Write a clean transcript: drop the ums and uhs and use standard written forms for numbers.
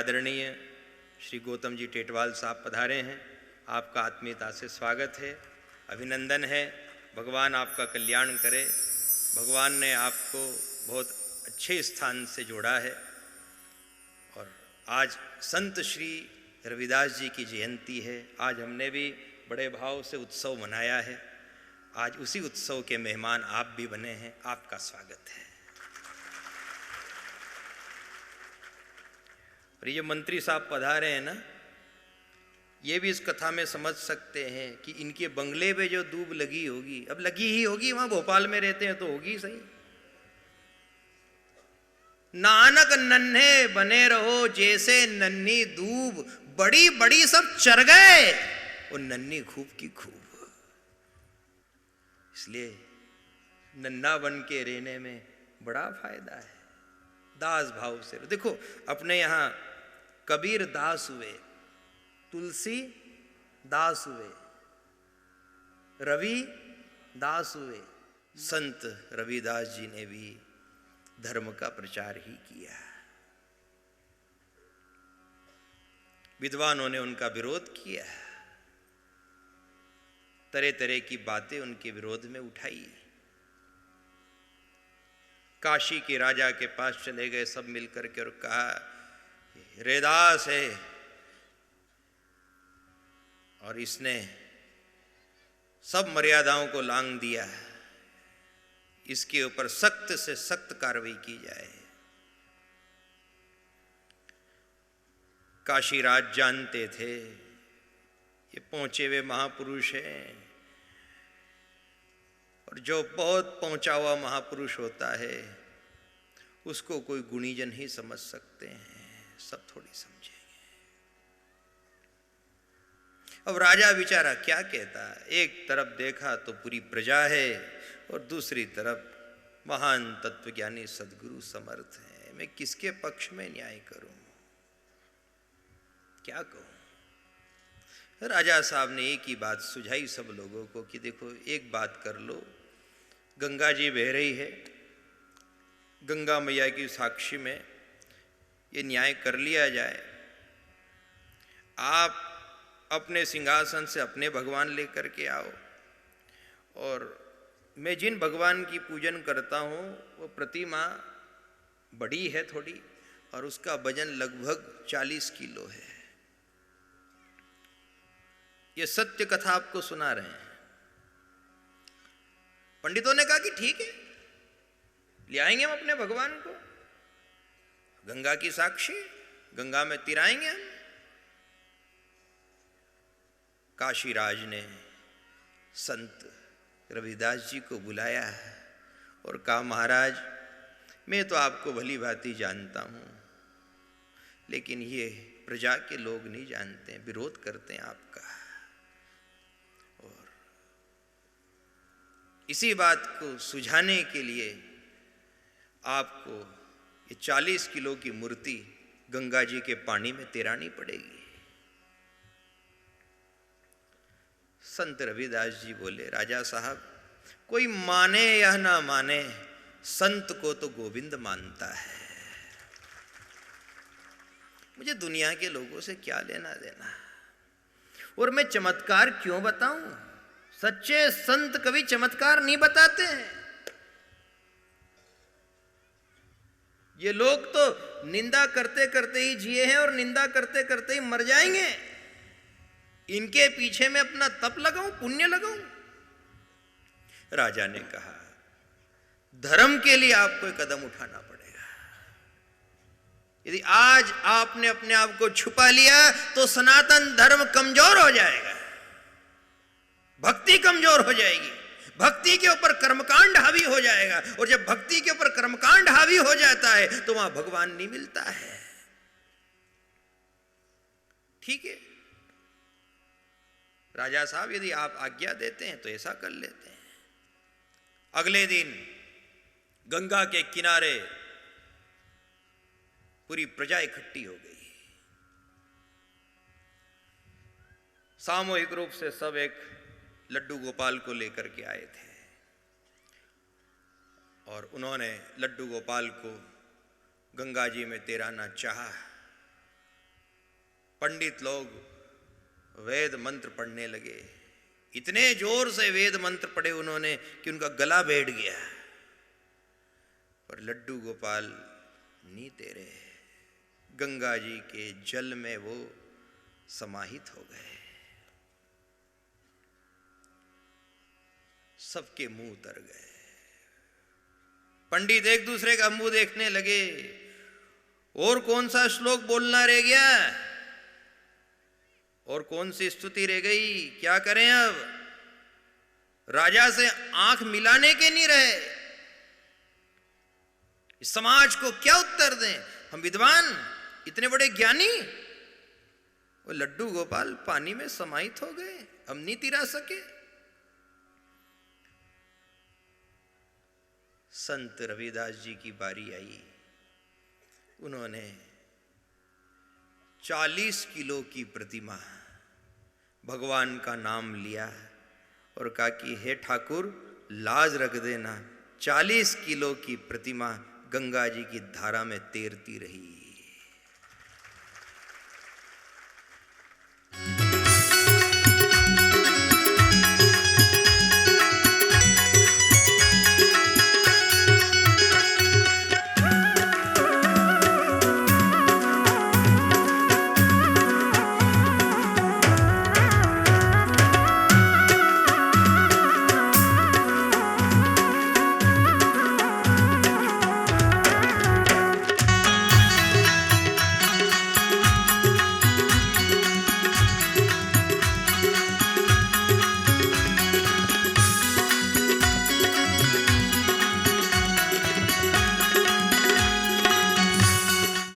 आदरणीय श्री गौतम जी टेटवाल साहब पधारे हैं। आपका आत्मीयता से स्वागत है, अभिनंदन है। भगवान आपका कल्याण करे। भगवान ने आपको बहुत अच्छे स्थान से जोड़ा है और आज संत श्री रविदास जी की जयंती है। आज हमने भी बड़े भाव से उत्सव मनाया है। आज उसी उत्सव के मेहमान आप भी बने हैं, आपका स्वागत है। और ये मंत्री साहब पधारे हैं ना, ये भी इस कथा में समझ सकते हैं कि इनके बंगले पे जो दूब लगी होगी, अब लगी ही होगी, वहां भोपाल में रहते हैं तो होगी सही। नानक नन्हे बने रहो जैसे नन्ही दूब, बड़ी बड़ी सब चर गए और नन्ही खूब की खूब। इसलिए नन्हा बन के रहने में बड़ा फायदा है। दास भाव से देखो, अपने यहां कबीर दास हुए, तुलसी दास हुए, रवि दास हुए। संत रविदास जी ने भी धर्म का प्रचार ही किया। विद्वानों ने उनका विरोध किया, तरह तरह की बातें उनके विरोध में उठाई। काशी के राजा के पास चले गए सब मिलकर के और कहा, रैदास है और इसने सब मर्यादाओं को लांघ दिया, इसके ऊपर सख्त से सख्त कार्रवाई की जाए। काशीराज जानते थे ये पहुंचे हुए महापुरुष हैं और जो बहुत पहुंचा हुआ महापुरुष होता है उसको कोई गुणीजन ही समझ सकते हैं, सब थोड़ी समझेंगे। अब राजा बेचारा क्या कहता, एक तरफ देखा तो पूरी प्रजा है और दूसरी तरफ महान तत्वज्ञानी सद्गुरु समर्थ है। मैं किसके पक्ष में न्याय करूं, क्या कहूं। राजा साहब ने एक ही बात सुझाई सब लोगों को कि देखो, एक बात कर लो, गंगा जी बह रही है, गंगा मैया की साक्षी में ये न्याय कर लिया जाए। आप अपने सिंहासन से अपने भगवान लेकर के आओ और मैं जिन भगवान की पूजन करता हूँ वो प्रतिमा बड़ी है थोड़ी और उसका वजन लगभग 40 किलो है। ये सत्य कथा आपको सुना रहे हैं। पंडितों ने कहा कि ठीक है, ले आएंगे हम अपने भगवान को, गंगा की साक्षी, गंगा में तिराएंगे हम। काशीराज ने संत रविदास जी को बुलाया और कहा, महाराज मैं तो आपको भली भांति जानता हूं, लेकिन ये प्रजा के लोग नहीं जानते, विरोध करते हैं आपका। और इसी बात को सुझाने के लिए आपको ये 40 किलो की मूर्ति गंगा जी के पानी में तिरानी पड़ेगी। संत रविदास जी बोले, राजा साहब कोई माने या ना माने, संत को तो गोविंद मानता है। मुझे दुनिया के लोगों से क्या लेना देना, और मैं चमत्कार क्यों बताऊं। सच्चे संत कभी चमत्कार नहीं बताते हैं। ये लोग तो निंदा करते करते ही जिए हैं और निंदा करते करते ही मर जाएंगे। इनके पीछे में अपना तप लगाऊं, पुण्य लगाऊं। राजा ने कहा, धर्म के लिए आपको एक कदम उठाना पड़ेगा। यदि आज आपने अपने आप को छुपा लिया तो सनातन धर्म कमजोर हो जाएगा, भक्ति कमजोर हो जाएगी, भक्ति के ऊपर कर्मकांड हावी हो जाएगा, और जब भक्ति के ऊपर कर्मकांड हावी हो जाता है तो वहां भगवान नहीं मिलता है। ठीक है राजा साहब, यदि आप आज्ञा देते हैं तो ऐसा कर लेते हैं। अगले दिन गंगा के किनारे पूरी प्रजा इकट्ठी हो गई। सामूहिक रूप से सब एक लड्डू गोपाल को लेकर के आए थे और उन्होंने लड्डू गोपाल को गंगा जी में तैराना चाहा। पंडित लोग वेद मंत्र पढ़ने लगे। इतने जोर से वेद मंत्र पढ़े उन्होंने कि उनका गला बैठ गया, पर लड्डू गोपाल नहीं तेरे, गंगा जी के जल में वो समाहित हो गए। सबके मुंह उतर गए। पंडित एक दूसरे का मुंह देखने लगे, और कौन सा श्लोक बोलना रह गया, और कौन सी स्तुति रह गई, क्या करें अब। राजा से आंख मिलाने के नहीं रहे। इस समाज को क्या उत्तर दें, हम विद्वान इतने बड़े ज्ञानी, वो लड्डू गोपाल पानी में समाहित हो गए, हम नहीं तिरा सके। संत रविदास जी की बारी आई। उन्होंने 40 किलो की प्रतिमा भगवान का नाम लिया और कहा कि हे ठाकुर लाज रख देना, 40 किलो की प्रतिमा गंगा जी की धारा में तैरती रही।